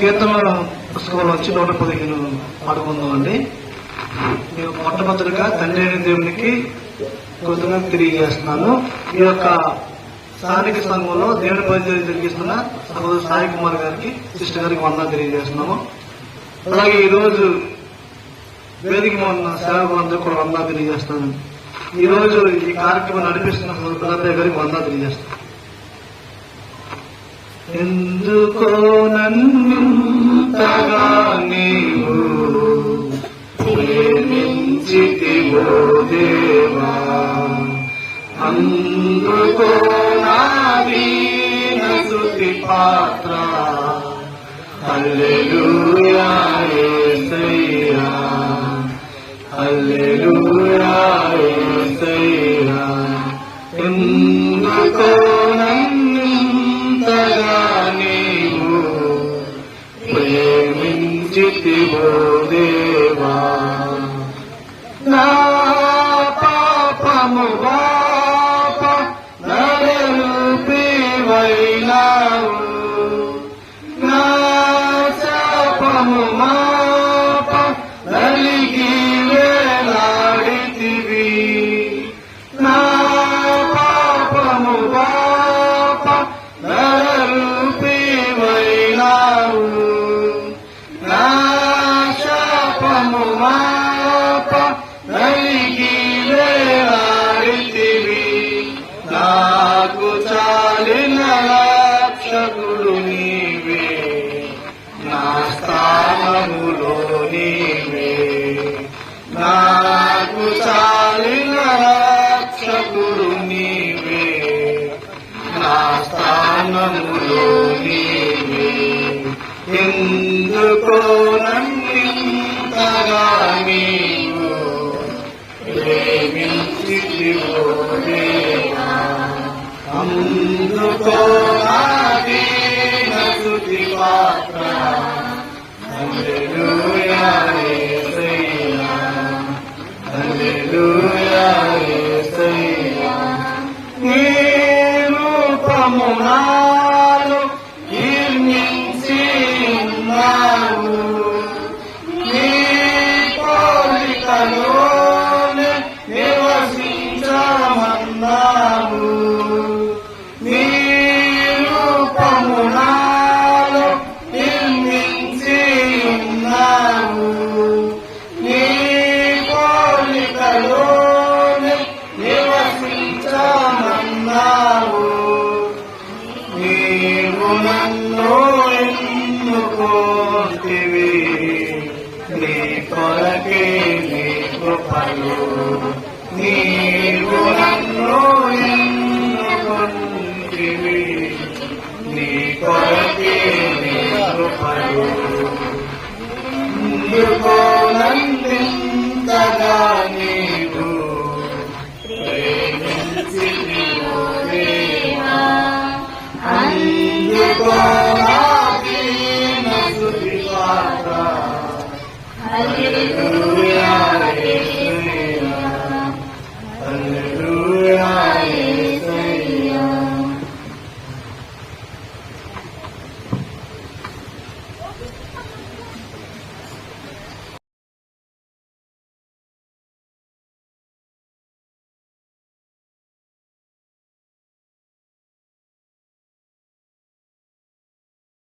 కీర్తనల పుస్తకంలో వచ్చి 115 పాడుకుందామండి. నేను మొట్టమొదటిగా తండ్రి అయిన దేవునికి కృతజ్ఞత తెలియజేస్తున్నాను. ఈ యొక్క స్థానిక సంఘంలో దేవుని పరిచయం జరిగిస్తున్న సహోదరు సాయి కుమార్ గారికి, సిస్టర్ గారికి వందనాలు తెలియజేస్తున్నాము. అలాగే ఈ రోజు వేదిక ఉన్న సేవకులందరూ కూడా వందనాలు తెలియజేస్తున్నాను. ఈ రోజు ఈ కార్యక్రమం నడిపిస్తున్న సహోదరు గారికి వందనాలు తెలియజేస్తాను. ఎందుకో నన్నుంతగా నీవు ప్రేమించితివో దేవా, అందుకో నా దీన స్తుతి పాత్ర. హల్లెలూయా యేసయ్యా, హల్లెలూయా యేసయ్యా. ఎందుకో నన్నుంతగా నీవు ప్రేమించితివో దేవా, నా పాపము పాప నరరూపివైనావు, నా శాపము మాప నలిగి వేలాడితివి. నా పాపము పాప నరరూపివైనావు, నా శాపము మాప నలిగి వేలాడితివి. నాకు చాలిన రక్షకుడు నీవే, నా స్థానములో నీవే. నాకు చాలిన రక్షకుడు నీవే, నా స్థానములో నీవే. ఎందుకో నన్నింతగా నీవు ప్రేమించితివో దేవా, అందుకో నా దీన స్తుతి పాత్ర. హల్లెలూయా యేసయ్యా, హల్లెలూయా యేసయ్యా. నీ రూపము నాలో నిర్మించి ఉన్నావు, నీ పోలికలోనే నివసించమన్నావు. నీ రూపము నాలో నిర్మించి ఉన్నావు, నీ పోలికలోనే నివసించమన్నావు. నీవు నన్ను ఎన్నుకోతివి, నీ కొరకే నీ కృపలు. నీవు నన్ను ఎన్నుకొంటివి, నీ కొరకే నీ కృపలు. ఎందుకో నన్నింతగా నీవు ప్రేమించితివో దేవా, అందుకో నా దీన స్తుతి పాత్ర. హల్లెలూయా